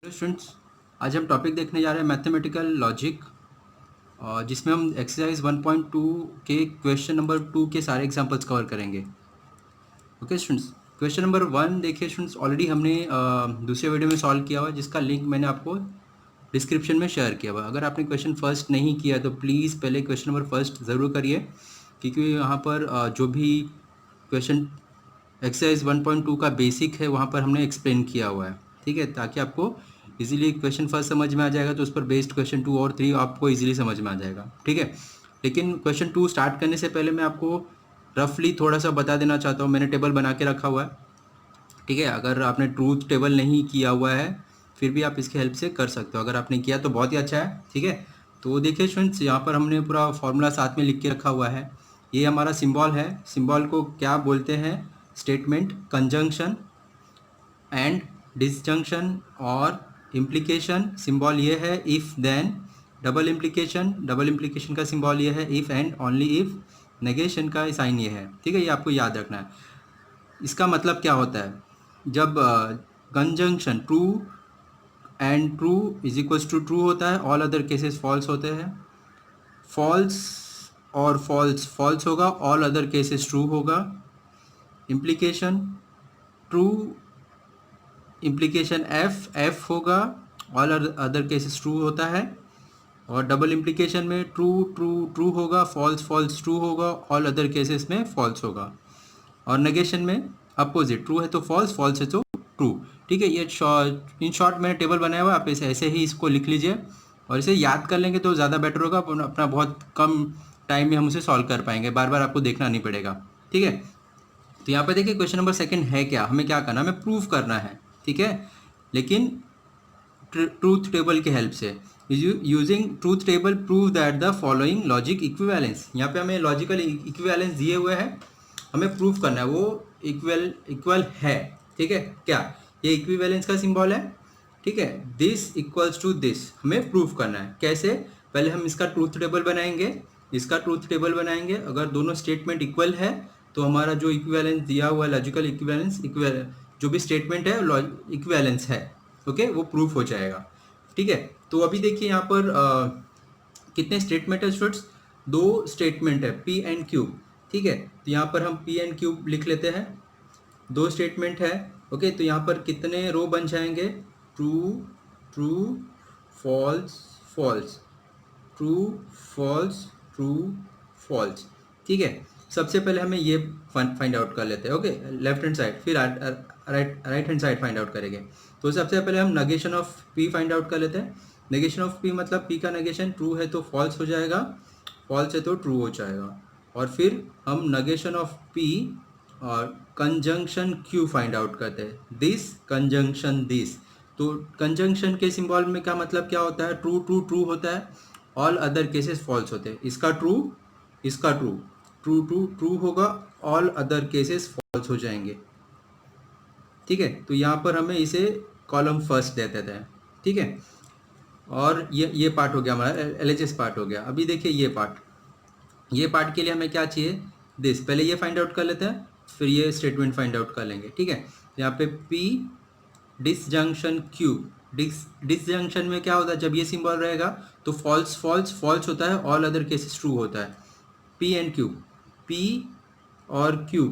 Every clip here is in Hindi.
स्टूडेंट्स, आज हम टॉपिक देखने जा रहे हैं मैथमेटिकल लॉजिक, जिसमें हम एक्सरसाइज 1.2 के क्वेश्चन नंबर 2 के सारे एग्जांपल्स कवर करेंगे। ओके स्टूडेंट्स, क्वेश्चन नंबर 1 देखिए स्टूडेंट्स, ऑलरेडी हमने दूसरे वीडियो में सॉल्व किया हुआ है, जिसका लिंक मैंने आपको डिस्क्रिप्शन में शेयर किया हुआ है। अगर आपने क्वेश्चन फर्स्ट नहीं किया तो प्लीज़ पहले क्वेश्चन नंबर फर्स्ट ज़रूर करिए, क्योंकि यहाँ पर जो भी क्वेश्चन एक्सरसाइज 1.2 का बेसिक है वहाँ पर हमने एक्सप्लेन किया हुआ है, ठीक है, ताकि आपको इजीली क्वेश्चन फर्स्ट समझ में आ जाएगा, तो उस पर बेस्ड क्वेश्चन 2 और 3 आपको इजीली समझ में आ जाएगा, ठीक है। लेकिन क्वेश्चन 2 स्टार्ट करने से पहले मैं आपको रफली थोड़ा सा बता देना चाहता हूँ। मैंने टेबल बना के रखा हुआ है, ठीक है। अगर आपने ट्रूथ टेबल नहीं किया हुआ है फिर भी आप इसकी हेल्प से कर सकते हो, अगर आपने किया तो बहुत ही अच्छा है, ठीक है। तो देखिए स्टूडेंट्स, यहाँ पर हमने पूरा फॉर्मूला साथ में लिख के रखा हुआ है। ये हमारा सिंबल है, सिंबल को क्या बोलते हैं? स्टेटमेंट, कंजंक्शन एंड डिसजंक्शन और इम्प्लीकेशन। सिंबल ये है if then. Double implication, double implication का सिंबल ये है if and only if. Negation का साइन ये है, ठीक है। ये आपको याद रखना है। इसका मतलब क्या होता है? जब conjunction true and true is equals to true होता है, ऑल अदर केसेस फॉल्स होते हैं। फॉल्स और फॉल्स फॉल्स होगा, ऑल अदर केसेस ट्रू होगा। Implication true, implication F F होगा, ऑल अदर केसेस ट्रू होता है। और डबल इम्प्लीकेशन में ट्रू ट्रू ट्रू होगा, फॉल्स फॉल्स ट्रू होगा, ऑल अदर केसेस में फॉल्स होगा। और नेगेशन में अपोजिट, ट्रू है तो फॉल्स, फॉल्स है तो ट्रू, ठीक है। ये इन शॉर्ट मैंने टेबल बनाया हुआ है, आप इसे ऐसे ही इसको लिख लीजिए और इसे याद कर लेंगे तो ज़्यादा बेटर होगा। अपना बहुत कम टाइम में हम उसे सॉल्व कर पाएंगे, बार बार आपको देखना नहीं पड़ेगा, ठीक है। तो यहाँ पे देखिए क्वेश्चन नंबर सेकंड है क्या, हमें क्या करना है? हमें प्रूफ करना है, ठीक है, लेकिन ट्रूथ टेबल के हेल्प से। Using truth table prove that the following logic equivalence. यहाँ पे हमें लॉजिकल इक्विवेलेंस दिए हुए हैं, हमें प्रूफ करना है वो इक्वल है, ठीक है। क्या ये इक्विवेलेंस का सिंबल है? ठीक है, दिस इक्वल्स टू दिस हमें प्रूफ करना है। कैसे? पहले हम इसका ट्रूथ टेबल बनाएंगे, इसका ट्रूथ टेबल बनाएंगे। अगर दोनों स्टेटमेंट इक्वल है तो हमारा जो इक्विवेलेंस दिया हुआ है, लॉजिकल इक्विवेलेंस, जो भी स्टेटमेंट है इक्विवेलेंस है, ओके, वो प्रूफ हो जाएगा, ठीक है। तो अभी देखिए यहाँ पर कितने स्टेटमेंट है स्टूडेंट्स? दो स्टेटमेंट है, पी एंड क्यू, ठीक है। तो यहाँ पर हम पी एंड क्यू लिख लेते हैं, दो स्टेटमेंट है, ओके। तो यहाँ पर कितने रो बन जाएंगे? True true false false, true false true false, ठीक है। सबसे पहले हमें ये फाइंड आउट कर लेते हैं, ओके, लेफ्ट हैंड साइड, फिर right hand side find out करेंगे। तो सबसे पहले हम negation of P find out कर लेते हैं। नेगेशन ऑफ पी मतलब पी का नेगेशन ट्रू है तो फॉल्स हो जाएगा, फॉल्स है तो ट्रू हो जाएगा। और फिर हम नेगेशन ऑफ पी और कंजंक्शन क्यू फाइंड आउट करते हैं, दिस कंजंक्शन दिस। तो कंजंक्शन के सिंबल में क्या मतलब क्या होता है? ट्रू ट्रू ट्रू होता है, ऑल अदर केसेस फॉल्स होते हैं। इसका ट्रू, इसका ट्रू, ट्रू ट्रू ट्रू होगा, ऑल अदर केसेस फॉल्स हो जाएंगे, ठीक है। तो यहाँ पर हमें इसे कॉलम फर्स्ट दे देते हैं, ठीक है। और ये पार्ट हो गया हमारा, एलएचएस पार्ट हो गया। अभी देखिए ये पार्ट के लिए हमें क्या चाहिए? दिस। पहले ये फाइंड आउट कर लेते हैं, फिर ये स्टेटमेंट फाइंड आउट कर लेंगे, ठीक है। यहाँ पे पी डिसजंक्शन क्यू, डिसजंक्शन में क्या होता है? जब ये सिंबल रहेगा तो फॉल्स फॉल्स फॉल्स होता है, ऑल अदर केसेस ट्रू होता है। पी एंड क्यू, पी और q,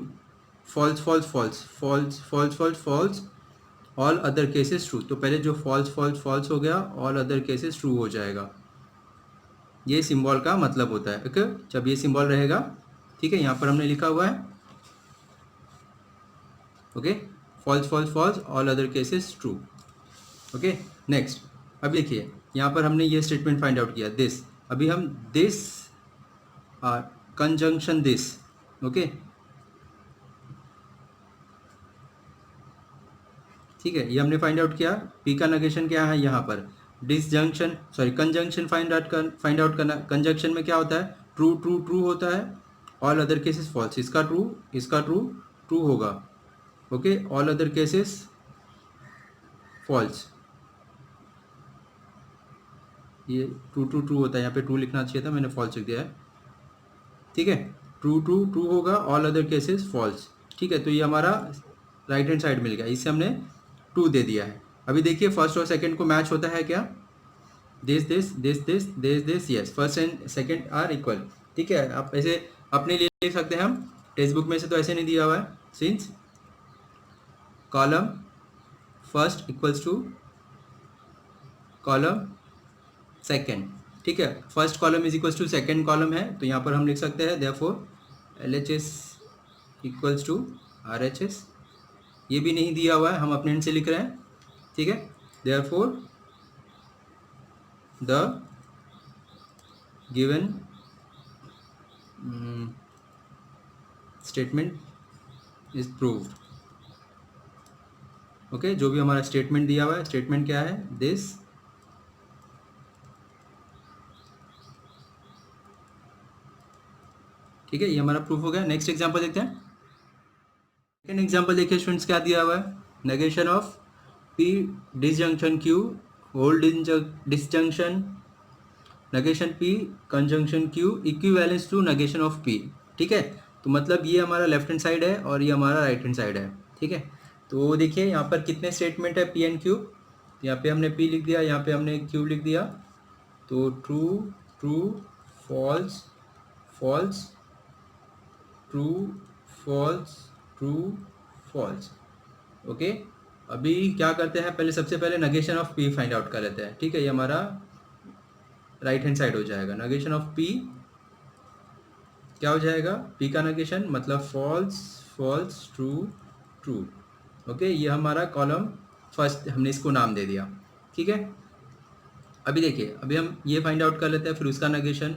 false false false false false false false, all other cases true. तो पहले जो फॉल्स फॉल्स फॉल्स हो गया, ऑल अदर केसेस ट्रू हो जाएगा। ये सिंबल का मतलब होता है, ओके। जब ये सिंबल रहेगा, ठीक है, यहाँ पर हमने लिखा हुआ है, okay, false false false, all other cases true, okay. Next, अब देखिए यहाँ पर हमने ये स्टेटमेंट फाइंड आउट किया, दिस। अभी हम दिस कंजंक्शन दिस, ओके, ठीक है, ये हमने फाइंड आउट किया। पी का नेगेशन क्या है यहाँ पर? Disjunction, sorry, conjunction find out करना। कंजंक्शन में क्या होता है? ट्रू ट्रू ट्रू होता है, ऑल अदर केसेस फॉल्स। इसका ट्रू, इसका ट्रू ट्रू होगा, okay, all other cases false. ये ट्रू ट्रू ट्रू होता है, यहाँ पे ट्रू लिखना चाहिए था, मैंने फॉल्स लिख दिया है, ठीक है। ट्रू ट्रू ट्रू होगा, ऑल अदर केसेस फॉल्स, ठीक है। तो ये हमारा राइट हैंड साइड मिल गया, इससे हमने ट्रू दे दिया है, अभी देखिए फर्स्ट और सेकंड को मैच होता है क्या, this yes, first and second are equal. ठीक है, आप ऐसे अपने लिए लिख सकते हैं हम, टेक्स्ट बुक में से तो ऐसे नहीं दिया हुआ है। Since column first equals to column second, ठीक है, first column is equals to second column है, तो यहाँ पर हम लिख सकते हैं therefore LHS equals to RHS। ये भी नहीं दिया हुआ है, हम अपने एंड से लिख रहे हैं। ठीक है, therefore the given statement is proved. Okay, जो भी हमारा स्टेटमेंट दिया हुआ है, स्टेटमेंट क्या है, दिस ठीक है, ये हमारा प्रूफ हो गया। नेक्स्ट एग्जांपल देखते हैं। सेकेंड एग्जांपल देखिए स्टूडेंट्स, क्या दिया हुआ है, negation of P disjunction Q hold disjunction negation P conjunction Q equivalence to negation of P। ठीक है, तो मतलब ये हमारा लेफ्ट हैंड साइड है और ये हमारा राइट हैंड साइड है। ठीक है, तो देखिए यहाँ पर कितने स्टेटमेंट है P एंड Q, यहाँ पे हमने P लिख दिया, यहाँ पे हमने Q लिख दिया, तो true true false false true false true false. Okay, अभी क्या करते हैं, पहले सबसे पहले negation of P find out कर लेते हैं। ठीक है, ये हमारा राइट हैंड साइड हो जाएगा। नेगेशन ऑफ P क्या हो जाएगा, P का नेगेशन मतलब false false true true. Okay, ये हमारा कॉलम फर्स्ट, हमने इसको नाम दे दिया। ठीक है, अभी देखिए, अभी हम ये फाइंड आउट कर लेते हैं, फिर उसका नेगेशन,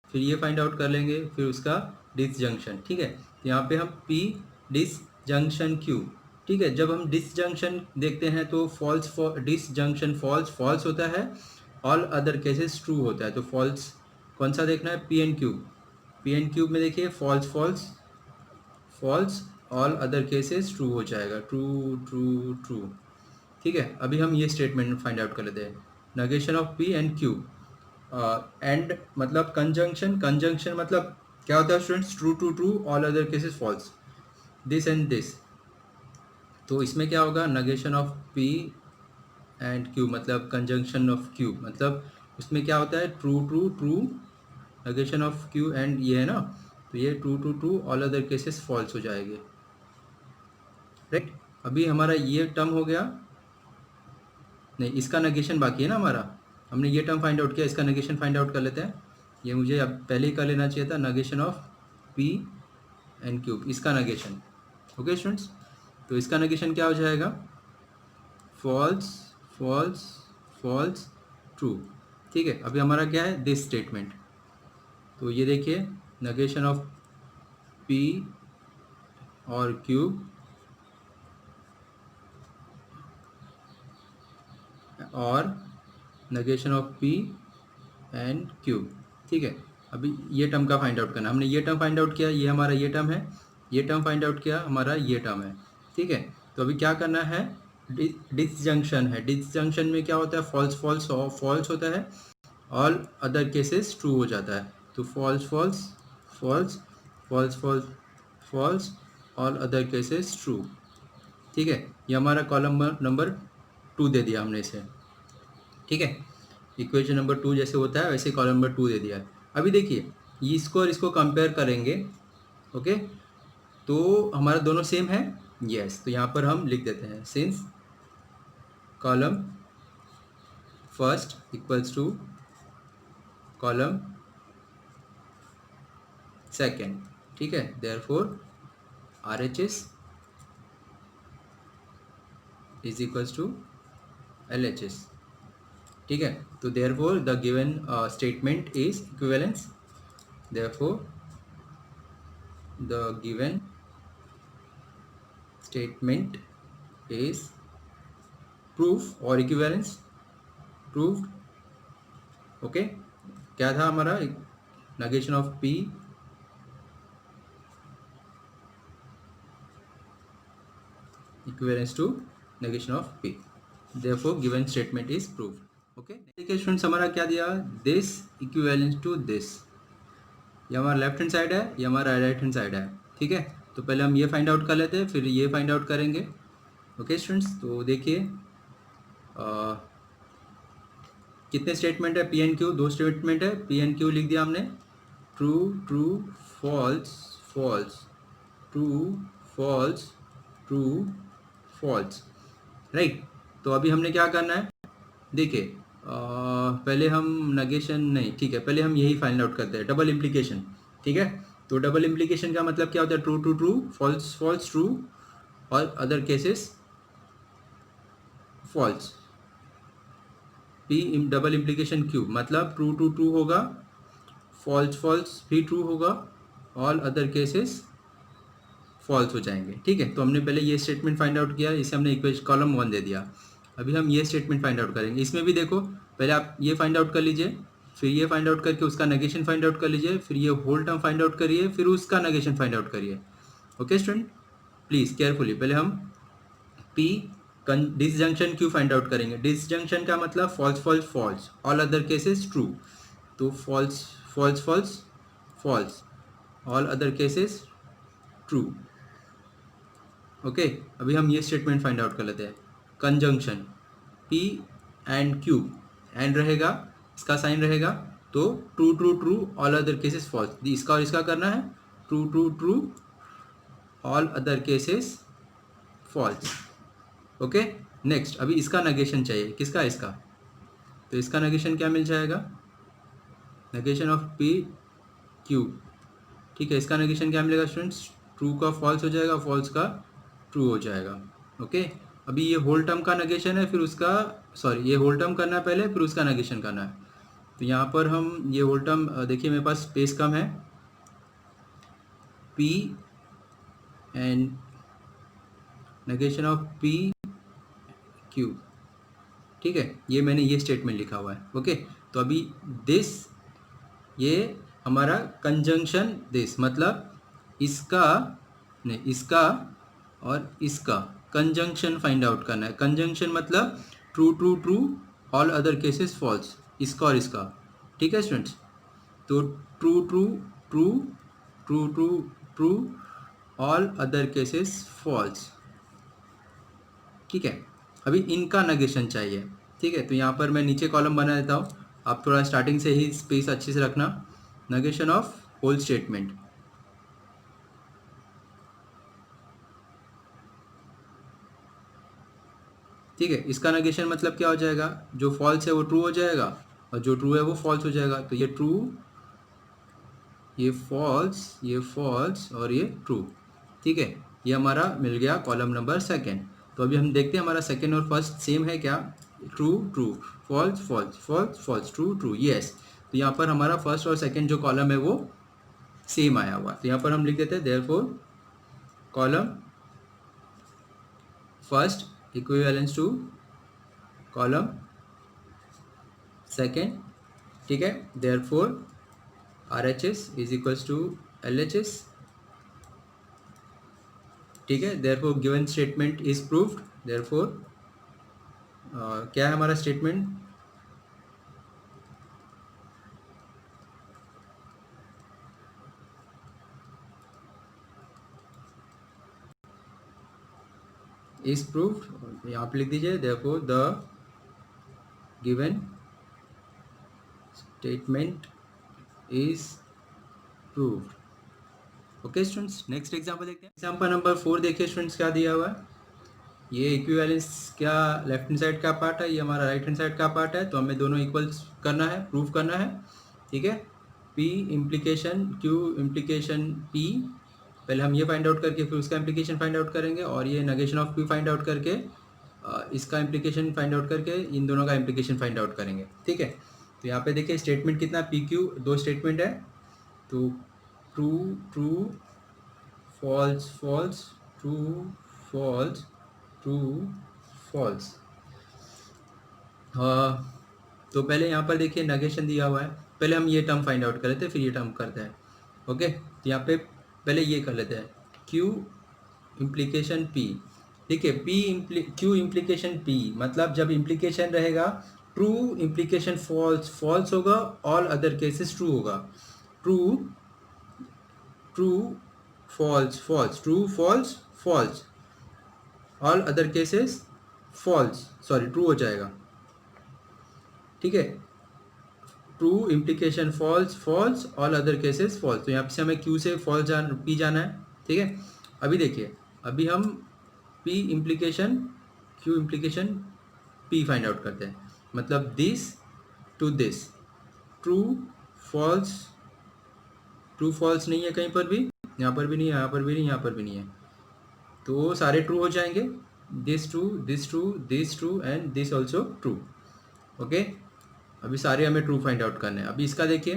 फिर ये फाइंड आउट कर लेंगे, फिर उसका डिसजंक्शन। ठीक है, तो यहाँ पे हम P डिसजंक्शन Q। ठीक है, जब हम डिसजंक्शन देखते हैं तो फॉल्स डिसजंक्शन फॉल्स फॉल्स होता है, ऑल अदर केसेस ट्रू होता है। तो फॉल्स कौन सा देखना है, P and Q। P and Q में देखिए false false false, all other cases true हो जाएगा, ट्रू ट्रू ट्रू। ठीक है, अभी हम ये स्टेटमेंट फाइंड आउट कर लेते हैं, negation of P and Q। And मतलब कंजंक्शन, कंजंक्शन मतलब क्या होता है students, true true true, all other cases false, this and this. तो इसमें क्या होगा, negation of P and Q मतलब कंजंक्शन ऑफ Q, मतलब उसमें क्या होता है, true true true, negation of Q and ये है ना, तो ये true true true, all other cases false हो जाएंगे। राइट, अभी हमारा ये टर्म हो गया, नहीं इसका नेगेशन बाकी है ना हमारा, हमने ये टर्म फाइंड आउट किया, इसका नेगेशन फाइंड आउट कर लेते हैं। ये मुझे अब पहले ही कर लेना चाहिए था, negation of P and Q, इसका नेगेशन। ओके स्टूडेंट्स, तो इसका नेगेशन क्या हो जाएगा, फॉल्स फॉल्स फॉल्स ट्रू। ठीक है, अभी हमारा क्या है, दिस स्टेटमेंट। तो ये देखिए, नेगेशन ऑफ P और Q और negation of P and Q। ठीक है, अभी ये टर्म का फाइंड आउट करना, हमने ये टर्म फाइंड आउट किया, ये हमारा ये टर्म है, ये टर्म फाइंड आउट किया, हमारा ये टर्म है। ठीक है, तो अभी क्या करना है, डिसजंक्शन है, डिसजंक्शन में क्या होता है, फॉल्स फॉल्स फॉल्स होता है, ऑल अदर केसेस ट्रू हो जाता है। तो false false false false false false, all other cases true. ठीक है, ये हमारा कॉलम नंबर 2 दे दिया हमने इसे। ठीक है, इक्वेशन नंबर 2 जैसे होता है वैसे कॉलम नंबर 2 दे दिया है। अभी देखिए इसको और इसको कंपेयर करेंगे। ओके, तो हमारा दोनों सेम है, यस, तो यहाँ पर हम लिख देते हैं, since column first equals to column second. ठीक है, therefore RHS is equals to LHS। ठीक है, तो therefore the given statement is equivalence, therefore the given statement is proof और इक्विवेलेंस प्रूव्ड। ओके, क्या था हमारा, negation of P equivalence to negation of P, therefore given statement is proved. Okay, देखिए स्टूडेंट्स हमारा क्या दिया, दिस इक्विवेलेंस टू दिस, ये हमारा लेफ्ट हैंड साइड है, ये हमारा राइट हैंड साइड है। ठीक है, तो पहले हम ये फाइंड आउट कर लेते हैं, फिर ये फाइंड आउट करेंगे। ओके स्टूडेंट्स, तो देखिए कितने स्टेटमेंट है? पी एन क्यू, 2 स्टेटमेंट है। पी एन क्यू लिख दिया हमने, true true false false, true false true false, right. तो अभी हमने क्या करना है, देखिए पहले हम नगेशन नहीं, ठीक है, पहले हम यही फाइंड आउट करते हैं, डबल इम्प्लीकेशन, ठीक है। तो डबल इम्प्लीकेशन का मतलब क्या होता है? True to true, false false true, और other cases false. P double implication Q मतलब ट्रू टू ट्रू होगा, फॉल्स फॉल्स भी ट्रू होगा, ऑल अदर केसेस फॉल्स हो जाएंगे, ठीक है। तो हमने पहले ये स्टेटमेंट फाइंड आउट किया, इसे हमने इक्वेशन कॉलम 1 दे दिया। अभी हम ये स्टेटमेंट फाइंड आउट करेंगे। इसमें भी देखो, पहले आप ये फाइंड आउट कर लीजिए, फिर ये फाइंड आउट करके उसका नेगेशन फाइंड आउट कर लीजिए, फिर ये होल टर्म फाइंड आउट करिए, फिर उसका नेगेशन फाइंड आउट करिए। ओके स्टूडेंट, प्लीज़ केयरफुली, पहले हम P disjunction Q find out करेंगे। डिसजंक्शन का मतलब false false false, all other cases true. तो false false false false, all other cases true. Okay, अभी हम ये स्टेटमेंट फाइंड आउट कर लेते हैं। Conjunction P and Q, and रहेगा, इसका साइन रहेगा, तो true true true, all other cases false. इसका और इसका करना है, true true true, all other cases false. Okay, next अभी इसका नेगेशन चाहिए, किसका? इसका। तो इसका नेगेशन क्या मिल जाएगा? नेगेशन ऑफ पी क्यू, ठीक है। इसका नेगेशन क्या मिलेगा स्टूडेंट्स? ट्रू का फॉल्स हो जाएगा, फॉल्स का ट्रू हो जाएगा। ओके, अभी ये होल टर्म का नेगेशन है, फिर उसका, सॉरी, ये होल टर्म करना है पहले, फिर उसका नेगेशन करना है। तो यहाँ पर हम ये होल टर्म, देखिए मेरे पास स्पेस कम है, p and negation of P Q, ठीक है। ये मैंने ये स्टेटमेंट लिखा हुआ है। ओके, तो अभी दिस, ये हमारा कंजंक्शन दिस, मतलब इसका नहीं, इसका और इसका कंजंक्शन फाइंड आउट करना है। कंजंक्शन मतलब true true true, all other cases false, इसका और इसका, ठीक है स्टूडेंट्स। तो true true true, true true true, all other cases false, ठीक है। अभी इनका नेगेशन चाहिए, ठीक है। तो यहाँ पर मैं नीचे कॉलम बना देता हूँ, आप थोड़ा स्टार्टिंग से ही स्पेस अच्छे से रखना। नेगेशन ऑफ होल स्टेटमेंट, ठीक है। इसका नेगेशन मतलब क्या हो जाएगा? जो फॉल्स है वो ट्रू हो जाएगा, और जो ट्रू है वो फॉल्स हो जाएगा। तो ये ट्रू, ये फॉल्स और ये ट्रू, ठीक है। ये हमारा मिल गया कॉलम नंबर सेकेंड। तो अभी हम देखते हैं हमारा सेकेंड और फर्स्ट सेम है क्या? True true, false false false false, true true, yes. तो यहाँ पर हमारा फर्स्ट और सेकेंड जो कॉलम है वो सेम आया हुआ। तो यहाँ पर हम लिख देते हैं therefore column first equivalence to column second, ठीक है। Therefore RHS is equals to LHS, ठीक है। Therefore given statement is proved. Therefore क्या है हमारा स्टेटमेंट? इज प्रूव्ड, यहाँ पे लिख दीजिए therefore the given statement is proved. Okay students, next example देखते हैं। एग्जांपल नंबर 4 देखिए स्टूडेंट्स, क्या दिया हुआ है। ये इक्विवेलेंस क्या लेफ्ट हैंड साइड का पार्ट है, ये हमारा राइट हैंड साइड का पार्ट है। तो हमें दोनों इक्वल्स करना है, प्रूव करना है, ठीक है। P implication Q implication P, पहले हम ये फाइंड आउट करके फिर उसका इम्प्लीकेशन फाइंड आउट करेंगे, और ये negation of P find out करके इसका इम्प्लीकेशन फाइंड आउट करके इन दोनों का इम्प्लीकेशन फाइंड आउट करेंगे, ठीक है। तो यहाँ पे देखिए स्टेटमेंट कितना, PQ 2 स्टेटमेंट है। तो true true, false false, true false, true false. तो पहले यहाँ पर देखिए नेगेशन दिया हुआ है, पहले हम ये टर्म फाइंड आउट कर लेते हैं, फिर ये टर्म करते हैं। ओके, तो यहाँ पे पहले ये कर लेते हैं, Q इम्प्लीकेशन P, देखिए Q इम्प्लीकेशन P मतलब जब इम्प्लीकेशन रहेगा ट्रू, इम्प्लीकेशन फॉल्स फॉल्स होगा, ऑल अदर केसेस ट्रू होगा। True true, false false, true false false, all other cases false, sorry true हो जाएगा, ठीक है। True implication false, false all other cases false. तो यहाँ से हमें क्यू से फॉल्स पी जाना है, ठीक है। अभी देखिए, अभी हम P implication Q implication P find out करते हैं। मतलब this to this, true false, true false नहीं है कहीं पर भी, यहाँ पर भी नहीं है, यहाँ पर भी नहीं, यहाँ पर भी नहीं है, तो सारे ट्रू हो जाएंगे। This true, this true, this true and this also true, okay. अभी सारे हमें ट्रू फाइंड आउट करने हैं। अभी इसका देखिए,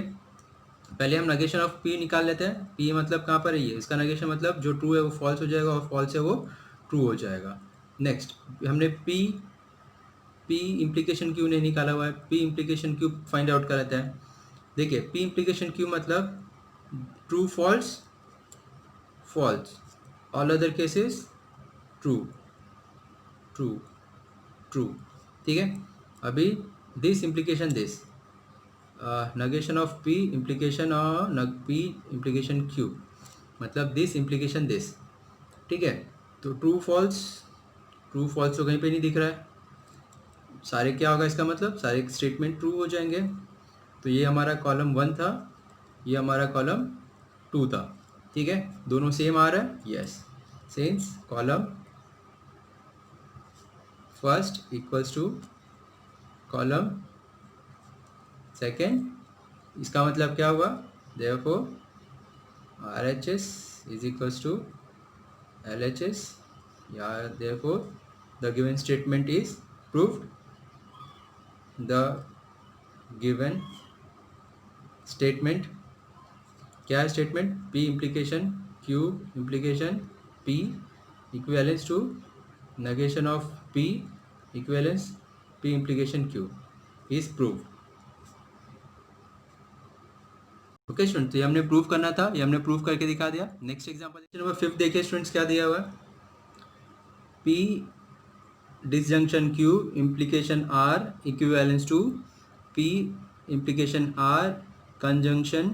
पहले हम नेगेशन ऑफ पी निकाल लेते हैं। पी मतलब कहाँ पर है ये, इसका नेगेशन मतलब जो ट्रू है वो फॉल्स हो जाएगा और फॉल्स है वो ट्रू हो जाएगा। नेक्स्ट हमने पी इम्प्लीकेशन क्यू नहीं निकाला हुआ है, P implication Q find out कर लेते हैं। देखिए पी इम्प्लीकेशन क्यू मतलब true false false, all other cases true true true, ठीक है। अभी this implication this, negation of P implication और पी इम्प्लीकेशन क्यू मतलब दिस इम्प्लीकेशन दिस, ठीक है। तो ट्रू फॉल्स तो कहीं पे नहीं दिख रहा है, सारे क्या होगा इसका मतलब सारे स्टेटमेंट ट्रू हो जाएंगे। तो ये हमारा कॉलम 1 था, ये हमारा कॉलम 2 था, ठीक है। दोनों सेम आ रहा है, yes. Since column first equals to column second, इसका मतलब क्या हुआ, therefore RHS is equals to LHS, या therefore the given statement is proved, the given statement क्या है statement, P implication Q implication P equivalence to negation of P equivalence P implication Q is proved, okay student. तो ये हमने प्रूव करना था, ये हमने प्रूव करके दिखा दिया। नेक्स्ट एग्जांपल नंबर 5 देखिए स्टूडेंट्स, क्या दिया हुआ है, P disjunction Q implication R equivalence to P implication R conjunction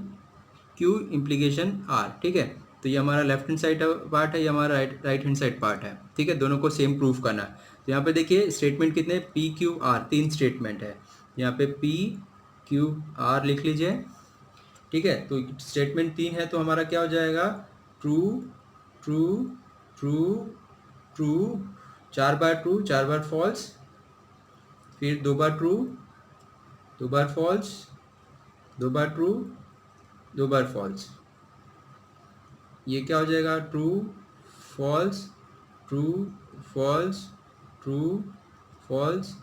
Q implication R, ठीक है। तो ये हमारा लेफ्ट हैंड साइड पार्ट है, ये हमारा राइट हैंड साइड पार्ट है, ठीक है। दोनों को सेम प्रूव करना है। तो यहाँ पे देखिए स्टेटमेंट कितने, P Q R, 3 स्टेटमेंट है। यहाँ पे P Q R लिख लीजिए, ठीक है। तो स्टेटमेंट 3 है तो हमारा क्या हो जाएगा, ट्रू ट्रू ट्रू ट्रू, 4 बार ट्रू 4 बार फॉल्स, फिर 2 बार ट्रू 2 बार फॉल्स, 2 बार ट्रू 2 बार फॉल्स। ये क्या हो जाएगा, true false true false true false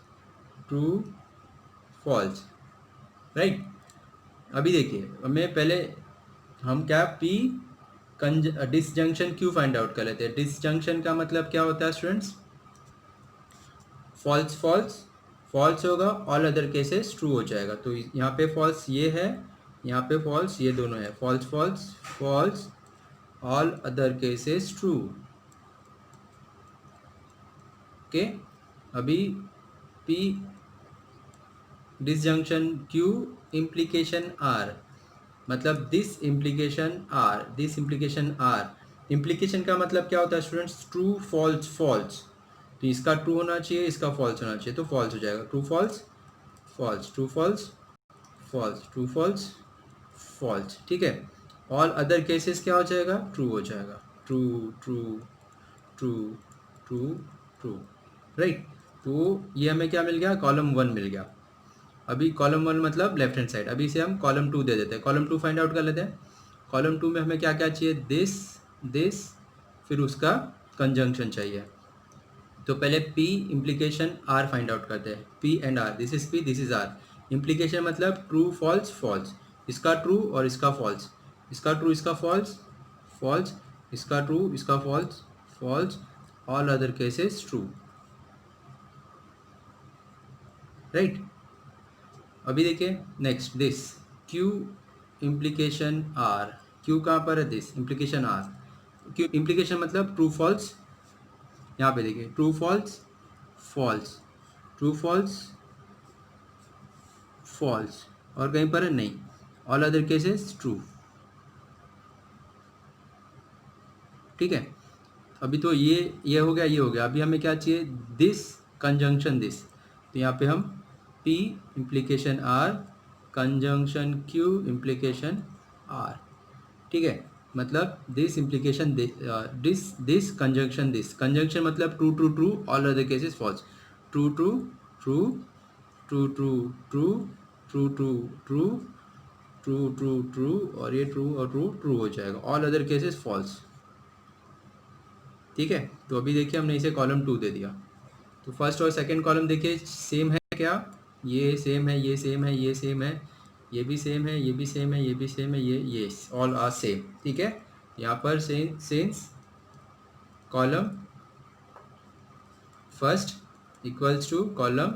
true false, right. अभी देखिए हमें पहले हम क्या P disjunction Q find out कर लेते हैं। डिसजंक्शन का मतलब क्या होता है स्टूडेंट्स, फॉल्स फॉल्स फॉल्स होगा, ऑल अदर केसेस ट्रू हो जाएगा। तो यहाँ पे फॉल्स ये है, यहाँ पे फॉल्स ये दोनों है, false false false all other cases true, okay. अभी P disjunction Q implication R मतलब this implication R, this implication R. Implication का मतलब क्या होता है स्टूडेंट्स, ट्रू फॉल्स फॉल्स। तो इसका ट्रू होना चाहिए, इसका फॉल्स होना चाहिए, तो फॉल्स हो जाएगा। True false false, true false false, true false false, ठीक है। ऑल अदर केसेस क्या हो जाएगा, ट्रू हो जाएगा। True true true true true, right. तो ये हमें क्या मिल गया, कॉलम 1 मिल गया। अभी कॉलम 1 मतलब लेफ्ट हैंड साइड, अभी इसे हम कॉलम 2 दे देते हैं। कॉलम 2 फाइंड आउट कर लेते हैं। कॉलम 2 में हमें क्या क्या चाहिए, दिस दिस, फिर उसका कंजंक्शन चाहिए। तो पहले P implication R find out करते हैं। P and R, this is P this is R। Implication मतलब ट्रू फॉल्स फॉल्स, इसका ट्रू और इसका फॉल्स, इसका ट्रू इसका फॉल्स फॉल्स, इसका ट्रू इसका false false, all other cases true, right. अभी देखिए next this Q implication R, Q कहाँ पर है, this implication R. Q implication मतलब ट्रू फॉल्स, यहाँ पे देखिए true false false, true false false, और कहीं पर है नहीं, ऑल अदर केसेस ट्रू, ठीक है। अभी तो ये हो गया, ये हो गया। अभी हमें क्या चाहिए, दिस कंजंक्शन दिस, तो यहाँ पे हम P implication R conjunction Q implication R, ठीक है। मतलब this implication this conjunction this, conjunction मतलब true true true, all other cases false, true true true true true true true true true true true true, और ये ट्रू और ट्रू ट्रू हो जाएगा, ऑल अदर केसेस फॉल्स, ठीक है। तो अभी देखिए हमने इसे कॉलम 2 दे दिया, तो फर्स्ट और सेकंड कॉलम देखिए सेम है क्या, ये सेम है, ये सेम है, ये सेम है, ये भी सेम है, ये भी सेम है, ये भी सेम है, ये ऑल आर सेम, ठीक है। यहाँ पर since column first equals to column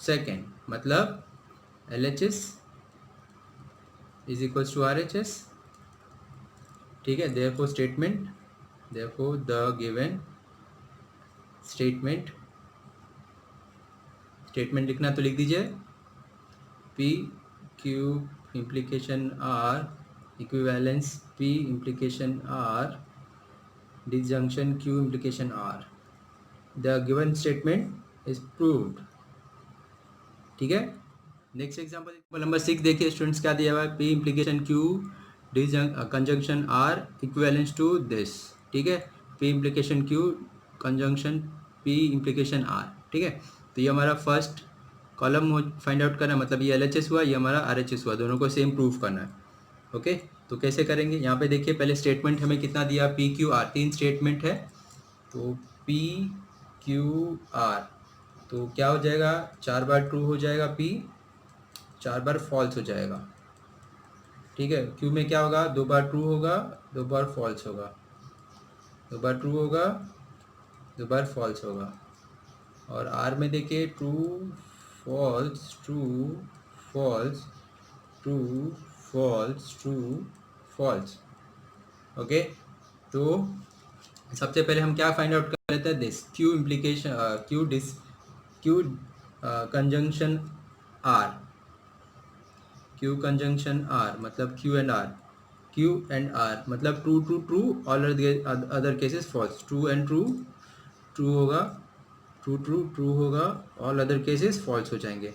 second, मतलब LHS is equals to RHS, ठीक है। Therefore statement, therefore the given statement लिखना तो लिख दीजिए P Q implication R equivalence P implication R disjunction Q implication R, the given statement is proved, ठीक है। नेक्स्ट एग्जांपल नंबर 6 देखिए स्टूडेंट्स, क्या दिया हुआ है, P implication Q conjunction R equivalence to this, ठीक है। P implication Q conjunction P implication R, ठीक है। तो ये हमारा फर्स्ट कॉलम फाइंड आउट करना है, मतलब ये LHS हुआ, ये हमारा RHS हुआ, दोनों को सेम प्रूफ करना है, ओके। तो कैसे करेंगे, यहाँ पे देखिए पहले स्टेटमेंट हमें कितना दिया, P Q R, 3 स्टेटमेंट है, तो P Q R, तो क्या हो जाएगा, 4 बार ट्रू हो जाएगा P, 4 बार फॉल्स हो जाएगा, ठीक है। Q में क्या होगा, 2 बार ट्रू होगा, 2 बार फॉल्स होगा, 2 बार ट्रू होगा, 2 बार फॉल्स होगा, और R में देखिए true false true false true false true false, okay. तो सबसे पहले हम क्या फाइंड आउट कर लेते हैं, this Q implication Q conjunction R, Q conjunction R मतलब Q एंड R मतलब true true true, all other cases false, true and true, true होगा, ट्रू ट्रू ट्रू होगा, ऑल अदर केसेस फॉल्स हो जाएंगे,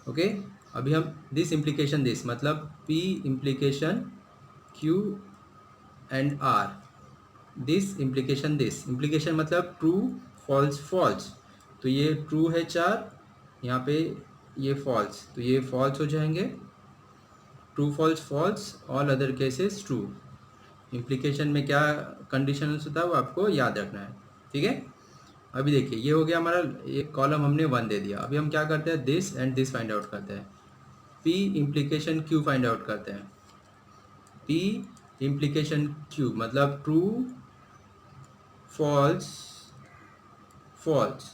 ओके। अभी हम दिस इम्प्लीकेशन दिस मतलब P implication Q and R, this implication this, implication मतलब ट्रू फॉल्स फॉल्स, तो ये ट्रू है 4, यहाँ पे ये फॉल्स, तो ये फॉल्स हो जाएंगे, true false false, all other cases true. Implication में क्या कंडीशन होता है वो आपको याद रखना है, ठीक है। अभी देखिए ये हो गया हमारा, एक कॉलम हमने 1 दे दिया, अभी हम क्या करते हैं, this and this find out करते हैं, P implication Q find out करते हैं, P इम्प्लीकेशन Q मतलब true false false,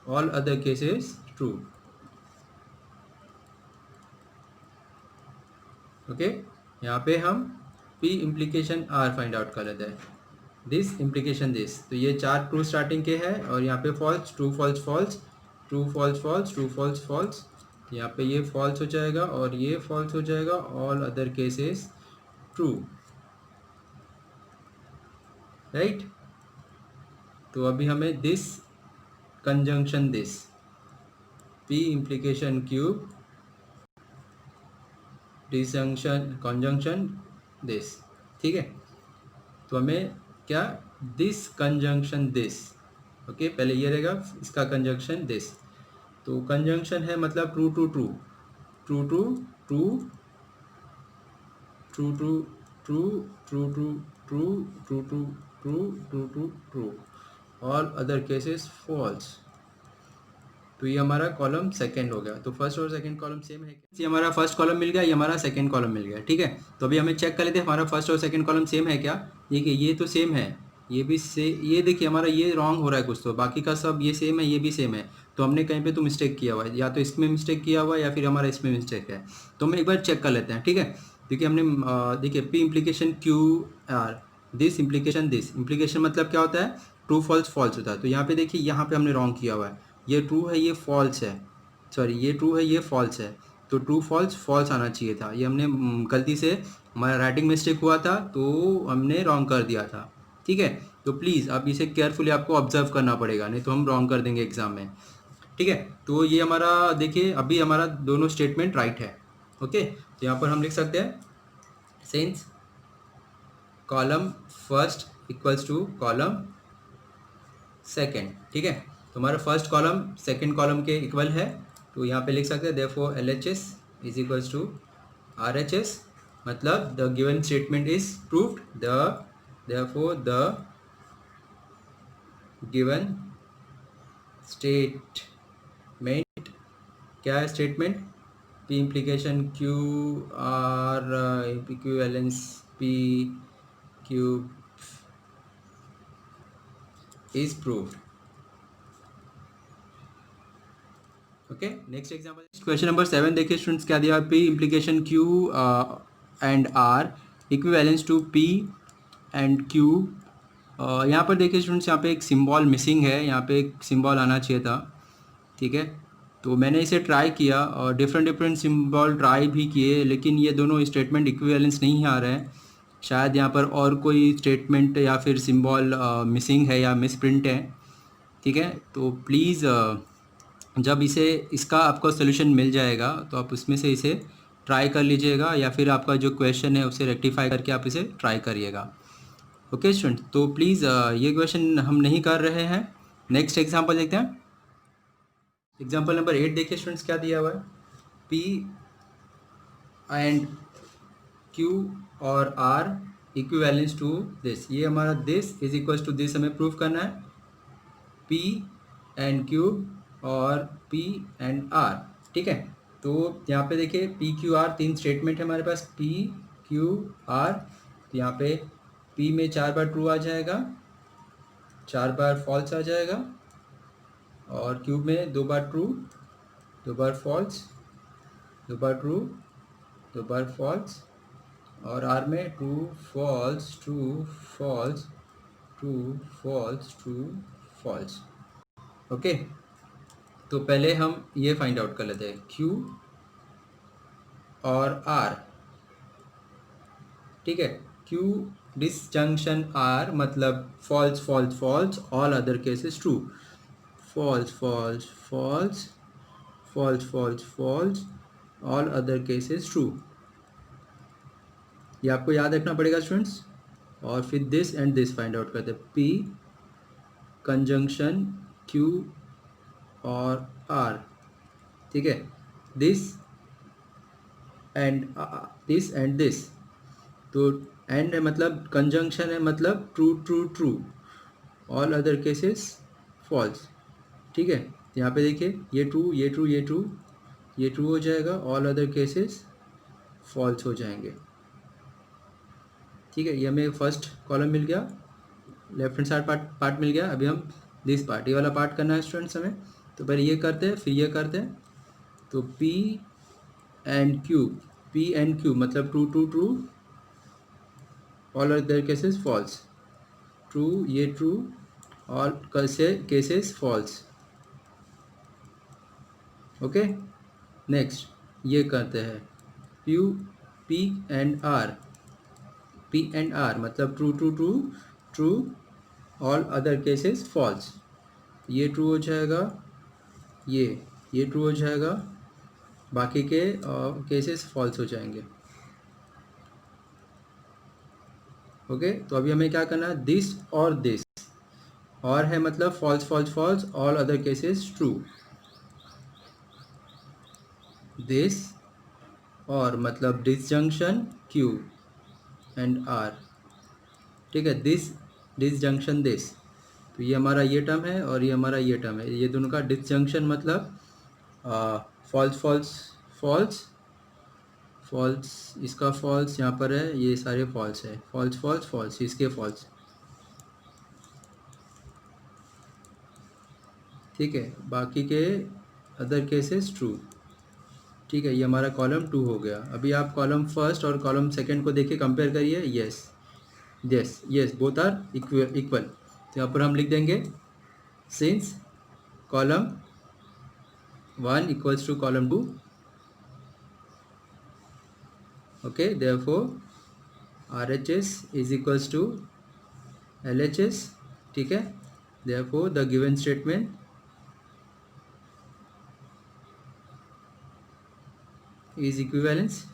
all other cases true, okay. यहाँ पे हम P implication R find out कर लेते हैं, दिस इम्प्लीकेशन दिस, तो ये 4 ट्रू स्टार्टिंग के हैं, और यहाँ पे false, true false false, true false false, true false false, यहाँ पे ये फॉल्स हो जाएगा और ये फॉल्स हो जाएगा, all other cases true, right. तो अभी हमें this conjunction this, P implication Q disjunction conjunction this, ठीक है। तो हमें क्या, दिस कंजंक्शन दिस, ओके, पहले ये रहेगा इसका कंजंक्शन दिस, तो कंजंक्शन है मतलब true to true, true to true, true to true, true to true, true to true, true to true, all other cases false. तो ये हमारा कॉलम सेकंड हो गया, तो फर्स्ट और सेकंड कॉलम सेम है, ये हमारा फर्स्ट कॉलम मिल गया, ये हमारा सेकंड कॉलम मिल गया, ठीक है। तो अभी हमें चेक कर लेते हैं हमारा फर्स्ट और सेकंड कॉलम सेम है क्या, देखिए ये तो सेम है, ये भी ये देखिए हमारा ये रॉन्ग हो रहा है कुछ, तो बाकी का सब ये सेम है, ये भी सेम है, तो हमने कहीं पे तो मिस्टेक किया हुआ है, या तो इसमें मिस्टेक किया हुआ है या फिर हमारा इसमें मिस्टेक है, तो हम एक बार चेक कर लेते हैं, ठीक है। देखिए हमने देखिए P implication Q R, this implication this, implication मतलब क्या होता है, ट्रू फॉल्स फॉल्स होता है, तो यहाँ पे देखिए यहाँ पे हमने रॉन्ग किया हुआ है, ये ट्रू है ये फॉल्स है, सॉरी ये ट्रू है ये फॉल्स है, तो ट्रू फॉल्स फॉल्स आना चाहिए था। ये हमने गलती से हमारा राइटिंग मिस्टेक हुआ था तो हमने रॉन्ग कर दिया था। ठीक है, तो प्लीज़ आप इसे केयरफुली आपको ऑब्जर्व करना पड़ेगा, नहीं तो हम रॉन्ग कर देंगे एग्ज़ाम में। ठीक है, तो ये हमारा देखिए अभी हमारा दोनों स्टेटमेंट राइट है। ओके, तो यहाँ पर हम लिख सकते हैं since column first equals to column second. ठीक है, तो हमारा फर्स्ट कॉलम सेकेंड कॉलम के इक्वल है, तो यहाँ पे लिख सकते हैं therefore LHS is equals to RHS, मतलब the given statement is proved, therefore the given statement, क्या है statement, P implication Q R equivalence P Q is proved। Okay, next example question number 7 देखिए स्टूडेंट्स क्या दिया, P implication Q and R equivalence to P and Q। यहाँ पर देखिए स्टूडेंट्स, यहाँ पे एक सिंबल मिसिंग है, यहाँ पे एक सिंबल आना चाहिए था। ठीक है, तो मैंने इसे ट्राई किया और डिफरेंट सिंबल ट्राई भी किए, लेकिन ये दोनों स्टेटमेंट इक्विवेलेंस नहीं आ रहे हैं। शायद यहाँ पर और कोई स्टेटमेंट या फिर सिंबल मिसिंग है या मिसप्रिंट है। ठीक है, तो प्लीज़ जब इसका आपको सोल्यूशन मिल जाएगा तो आप उसमें से इसे ट्राई कर लीजिएगा, या फिर आपका जो क्वेश्चन है उसे रेक्टिफाई करके आप इसे ट्राई करिएगा। ओके स्टूडेंट, तो प्लीज़ ये क्वेश्चन हम नहीं कर रहे हैं। नेक्स्ट एग्जांपल देखते हैं। एग्जांपल नंबर 8 देखिए स्टूडेंट्स क्या दिया हुआ है, P एंड Q और R इक्विवेलेंस टू दिस। ये हमारा this is equals to this हमें प्रूव करना है, P एंड Q और P एंड R। ठीक है, तो यहाँ पे देखिए P Q R तीन स्टेटमेंट है हमारे पास, P Q R। तो यहाँ पे P में 4 बार ट्रू आ जाएगा, 4 बार फॉल्स आ जाएगा, और Q में 2 बार ट्रू, 2 बार फॉल्स, 2 बार ट्रू, 2 बार फॉल्स, और R में true false true false true false true false. Okay, तो पहले हम ये फाइंड आउट कर लेते हैं Q और R। ठीक है, Q डिसजंक्शन R मतलब false false false, all other cases true, false false false false false false, all other cases true. ये आपको याद रखना पड़ेगा स्टूडेंट्स। और फिर this and this find out करते हैं, P कंजंक्शन Q और R। ठीक है, दिस एंड दिस, तो एंड है मतलब कंजंक्शन है मतलब true true true, all other cases false. ठीक है, यहाँ पे देखिए ये ट्रू ये ट्रू ये ट्रू, ये ट्रू हो जाएगा, ऑल अदर केसेस फॉल्स हो जाएंगे। ठीक है, ये हमें फर्स्ट कॉलम मिल गया, लेफ्ट हैंड साइड पार्ट मिल गया। अभी हम दिस पार्ट, ये वाला पार्ट करना है स्टूडेंट्स हमें, तो पहले ये करते हैं फिर ये करते हैं। तो P एंड Q मतलब true true true, all other cases false, true ये true, all cases false. Okay, next ये करते हैं P एंड R मतलब true true true true, all other cases false. ये ट्रू हो जाएगा, ये ट्रू हो जाएगा, बाकी के केसेस फॉल्स हो जाएंगे। ओके, तो अभी हमें क्या करना है, दिस और दिस, और है मतलब false false false, all other cases true. This or मतलब डिसजंक्शन Q एंड R। ठीक है, दिस डिसजंक्शन दिस, तो ये हमारा ये टर्म है और ये हमारा ये टर्म है, ये दोनों का डिसजंक्शन मतलब फॉल्स फॉल्स फॉल्स फॉल्स, इसका फॉल्स यहाँ पर है, ये सारे फॉल्स है, फॉल्स फॉल्स फॉल्स, इसके फॉल्स। ठीक है, बाकी के अदर केसेस ट्रू। ठीक है, ये हमारा कॉलम 2 हो गया। अभी आप कॉलम फर्स्ट और कॉलम सेकंड को देखिए, कंपेयर करिए। Yes yes yes, both are equal. तो यहाँ पर हम लिख देंगे since column 1 equals to column 2 okay, therefore RHS is equals to LHS, ठीक है। Therefore the given statement is equivalence.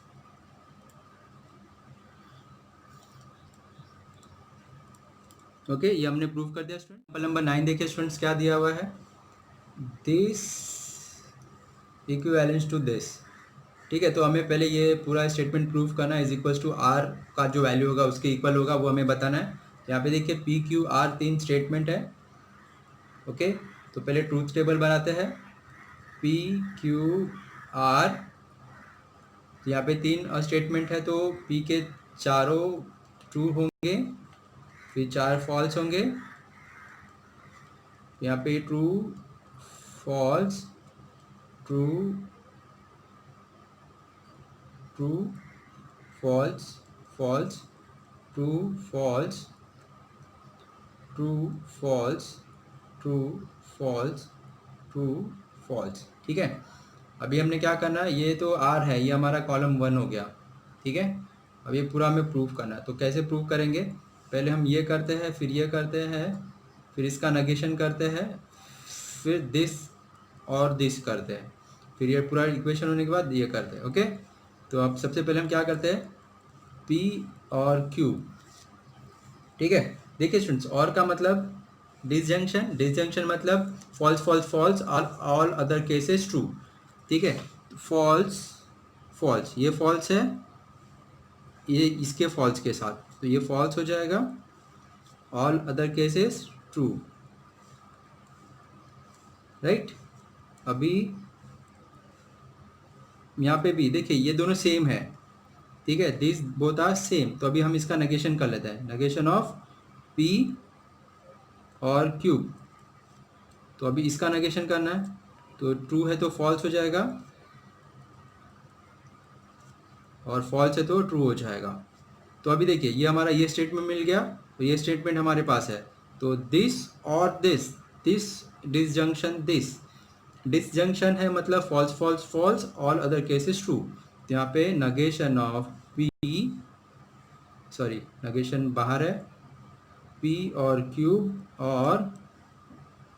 Okay, ये हमने प्रूव कर दिया स्टूडेंट। एग्जाम्पल नंबर 9 देखिए स्टूडेंट्स, क्या दिया हुआ है, दिस इक्विवेलेंस टू दिस, ठीक है। तो हमें पहले ये पूरा स्टेटमेंट प्रूव करना है, इज इक्वल्स टू आर का जो वैल्यू होगा उसके इक्वल होगा, वो हमें बताना है। यहाँ पे देखिए PQR 3 स्टेटमेंट है। ओके, तो पहले ट्रूथ टेबल बनाते हैं। PQR, यहाँ पे 3 स्टेटमेंट है, तो P के चारों ट्रू होंगे, फिर 4 फॉल्स होंगे। यहाँ पे true false true true false false true false true false true false true false, ठीक है। अभी हमने क्या करना है, ये तो R है, ये हमारा कॉलम 1 हो गया, ठीक है। अब ये पूरा हमें प्रूव करना है, तो कैसे प्रूव करेंगे, पहले हम ये करते हैं, फिर ये करते हैं, फिर इसका नेगेशन करते हैं, फिर दिस और दिस करते हैं, फिर ये पूरा इक्वेशन होने के बाद ये करते हैं। ओके, तो अब सबसे पहले हम क्या करते हैं, P और Q, ठीक है। देखिए स्टूडेंट्स, और का मतलब डिसजंक्शन, डिसजंक्शन मतलब false false false, all other cases true, ठीक है। फॉल्स फॉल्स, ये फॉल्स है, ये इसके फॉल्स के साथ, तो ये फॉल्स हो जाएगा, all other cases true, right. अभी यहाँ पे भी देखिए ये दोनों सेम है, ठीक है, दिस बोथ आर सेम। तो अभी हम इसका नेगेशन कर लेते हैं, नेगेशन ऑफ P और Q। तो अभी इसका नेगेशन करना है, तो ट्रू है तो फॉल्स हो जाएगा, और फॉल्स है तो ट्रू हो जाएगा। तो अभी देखिए ये हमारा ये स्टेटमेंट मिल गया, तो ये स्टेटमेंट हमारे पास है, तो दिस और this, this disjunction this, disjunction है मतलब false false false, all other cases true. तो यहाँ पे negation of P, sorry negation बाहर है, P और Q और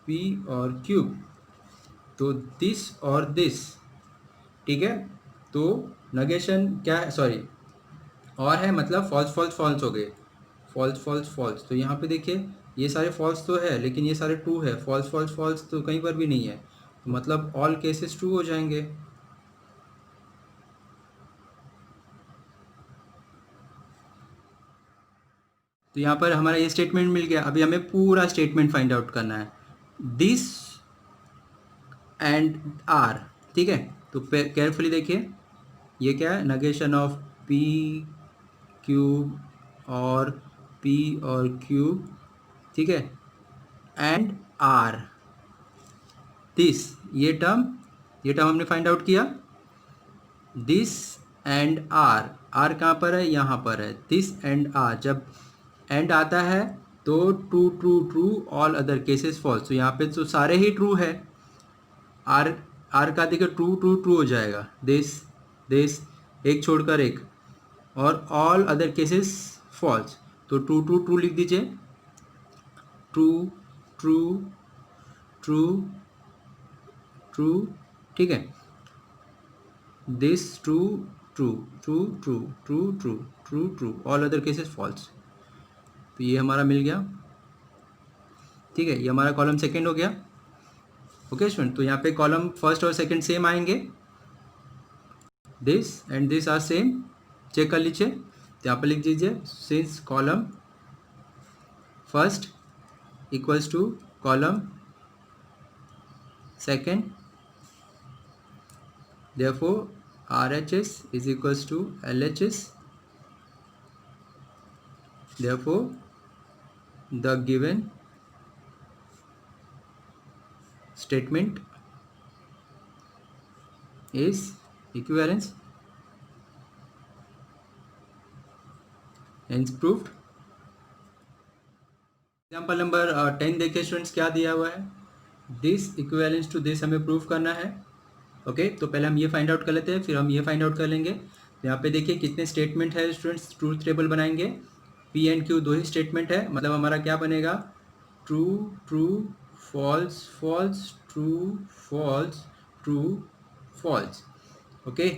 P और Q, तो दिस और दिस, ठीक है। तो नेगेशन क्या है, सॉरी और है मतलब फॉल्स फॉल्स फॉल्स हो गए, फॉल्स फॉल्स फॉल्स। तो यहाँ पे देखिए ये सारे फॉल्स तो है, लेकिन ये सारे ट्रू है, फॉल्स फॉल्स फॉल्स तो कहीं पर भी नहीं है, तो मतलब ऑल केसेस ट्रू हो जाएंगे। तो यहाँ पर हमारा ये स्टेटमेंट मिल गया। अभी हमें पूरा स्टेटमेंट फाइंड आउट करना है, दिस एंड आर, ठीक है। तो केयरफुली देखिए ये क्या है, नेगेशन ऑफ P क्यूब और P और क्यूब, ठीक है, एंड R, दिस, ये टर्म हमने फाइंड आउट किया, दिस एंड आर, आर कहाँ पर है, यहाँ पर है, दिस एंड आर। जब एंड आता है तो true true true, all other cases false. तो यहाँ पे तो सारे ही ट्रू है, आर आर का देखिए ट्रू ट्रू ट्रू हो जाएगा, दिस दिस एक छोड़कर एक, और ऑल अदर केसेस फॉल्स। तो ट्रू ट्रू ट्रू लिख दीजिए, ट्रू ट्रू ट्रू ट्रू, ठीक है, this true true true true true true true true, all other cases false. तो ये हमारा मिल गया, ठीक है, ये हमारा कॉलम सेकंड हो गया। ओके स्टूडेंट, तो यहाँ पे कॉलम फर्स्ट और सेकंड सेम आएंगे, this and this are same, check कर लीजिए। तो यहाँ पर लिख दीजिए, since column first equals to column second, therefore RHS is equals to LHS, therefore the given statement is equivalence, hence proved। Example number 10 देखिए स्टूडेंट्स, क्या दिया हुआ है, दिस इक्विवेलेंस टू दिस हमें प्रूव करना है। ओके, तो पहले हम ये फाइंड आउट कर लेते हैं, फिर हम ये फाइंड आउट कर लेंगे। यहाँ पे देखिए कितने स्टेटमेंट है स्टूडेंट्स, ट्रूथ टेबल बनाएंगे। पी एंड क्यू 2 ही स्टेटमेंट है, मतलब हमारा क्या बनेगा, true true false false true false true false. Okay,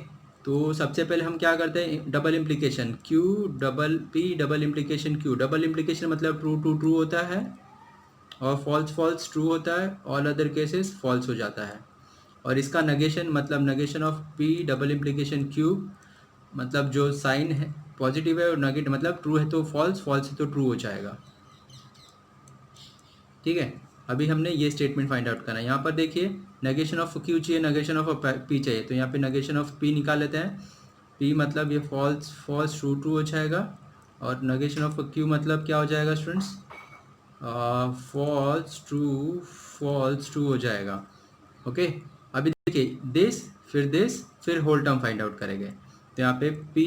तो सबसे पहले हम क्या करते हैं, double implication Q double P double implication Q. Double implication मतलब ट्रू टू ट्रू होता है और फॉल्स फॉल्स ट्रू होता है, ऑल अदर केसेस फॉल्स हो जाता है। और इसका नगेशन मतलब negation of P double implication Q, मतलब जो साइन है पॉजिटिव है और नेगेटिव मतलब ट्रू है तो फॉल्स, फॉल्स है तो ट्रू हो जाएगा। ठीक है, अभी हमने ये स्टेटमेंट फाइंड आउट करना है। यहाँ पर देखिए नेगेशन ऑफ क्यू चाहिए, नेगेशन ऑफ पी चाहिए, तो यहाँ पे नेगेशन ऑफ पी निकाल लेते हैं। पी मतलब ये फॉल्स फॉल्स ट्रू ट्रू हो जाएगा, और नेगेशन ऑफ क्यू मतलब क्या हो जाएगा स्टूडेंट्स, फॉल्स ट्रू हो जाएगा। ओके, अभी देखिए दिस फिर होल टर्म फाइंड आउट करेंगे। तो यहाँ पे P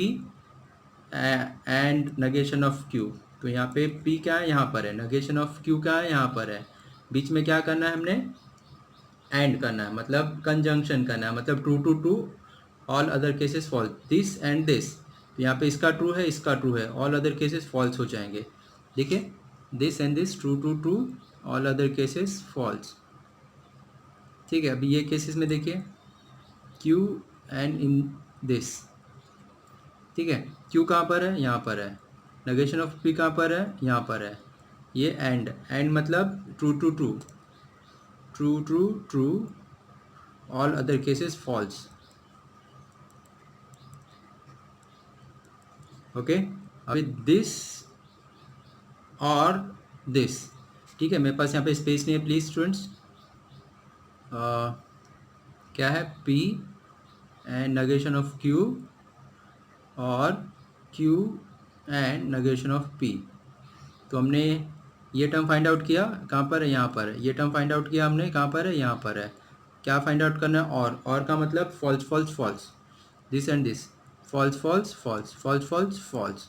and negation of Q, तो यहाँ पे पी क्या है, यहाँ पर है, नेगेशन ऑफ क्यू क्या है, यहाँ पर है। बीच में क्या करना है हमने, एंड करना है, मतलब कंजंक्शन करना है, मतलब true to true all other cases false, this and this. तो यहाँ पे इसका ट्रू है, इसका ट्रू है, ऑल अदर केसेस फॉल्स हो जाएंगे। देखिए this and this true to true all other cases false. ठीक है, अभी ये केसेस में देखिए क्यू एंड इन दिस। ठीक है, क्यू कहाँ पर है, यहाँ पर है, नेगेशन ऑफ पी कहाँ पर है, यहाँ पर है। ये एंड मतलब true to true true true true all other cases false. Okay, अभी दिस और दिस। ठीक है, मेरे पास यहाँ पे स्पेस नहीं है, प्लीज स्टूडेंट्स। क्या है, P and negation of Q और Q and negation of P। तो हमने ये टर्म फाइंड आउट किया, कहाँ पर है, यहाँ पर है। ये टर्म फाइंड आउट किया हमने, कहाँ पर है, यहाँ पर है। क्या फाइंड आउट करना है, और का मतलब false false false, this and this false false false false false false,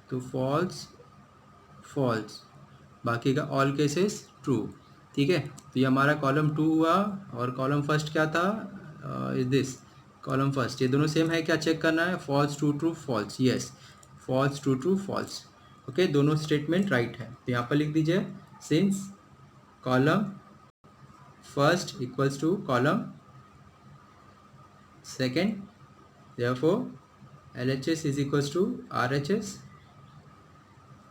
तो फॉल्स फॉल्स, बाकी का ऑल केसेस ट्रू। ठीक है, तो ये हमारा कॉलम 2 हुआ, और कॉलम फर्स्ट क्या था, इज दिस कॉलम फर्स्ट। ये दोनों सेम है क्या, चेक करना है, false true true false, yes false true true false. Okay, दोनों स्टेटमेंट राइट है, तो यहाँ पर लिख दीजिए since column first equals to column second, therefore LHS is equals to RHS,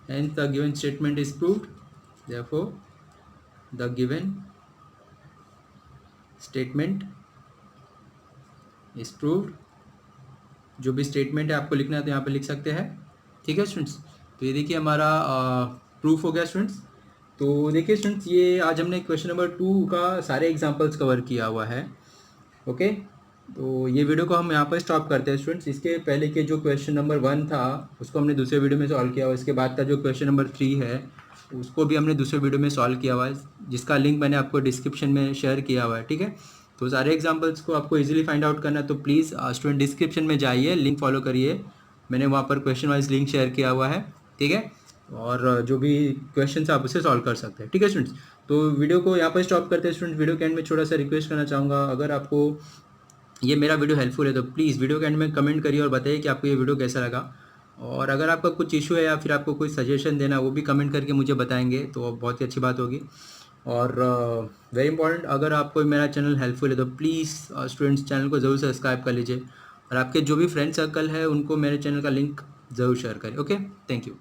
hence the given statement is proved, therefore the given statement is proved। जो भी स्टेटमेंट है आपको लिखना है तो यहाँ पे लिख सकते हैं। ठीक है स्टूडेंट्स, तो ये देखिए हमारा प्रूफ हो गया स्टूडेंट्स। तो देखिए स्टूडेंट्स, ये आज हमने क्वेश्चन नंबर 2 का सारे एग्जांपल्स कवर किया हुआ है। ओके, तो ये वीडियो को हम यहाँ पर स्टॉप करते हैं स्टूडेंट्स। इसके पहले के जो क्वेश्चन नंबर 1 था उसको हमने दूसरे वीडियो में सॉल्व किया हुआ है। इसके बाद का जो क्वेश्चन नंबर 3 है उसको भी हमने दूसरे वीडियो में सॉल्व किया हुआ है, जिसका लिंक मैंने आपको डिस्क्रिप्शन में शेयर किया हुआ है। ठीक है, तो सारे एग्जाम्पल्स को आपको इजीली फाइंड आउट करना है तो प्लीज़ स्टूडेंट डिस्क्रिप्शन में जाइए, लिंक फॉलो करिए, मैंने वहाँ पर क्वेश्चन वाइज लिंक शेयर किया हुआ है। ठीक है, और जो भी क्वेश्चन आप उसे सॉल्व कर सकते हैं। ठीक है स्टूडेंट्स, तो वीडियो को यहाँ पर स्टॉप करते हैं स्टूडेंट्स। वीडियो के एंड में छोटा सा रिक्वेस्ट करना चाहूँगा, अगर आपको ये मेरा वीडियो हेल्पफुल है तो प्लीज़ वीडियो के एंड में कमेंट करिए और बताइए कि आपको ये वीडियो कैसा लगा। और अगर आपका कुछ इशू है या फिर आपको कोई सजेशन देना वो भी कमेंट करके मुझे बताएंगे तो बहुत ही अच्छी बात होगी। और वेरी इंपॉर्टेंट, अगर आपको मेरा चैनल हेल्पफुल है तो प्लीज़ स्टूडेंट्स चैनल को ज़रूर सब्सक्राइब कर लीजिए, और आपके जो भी फ्रेंड सर्कल है उनको मेरे चैनल का लिंक ज़रूर शेयर करें। Okay, thank you.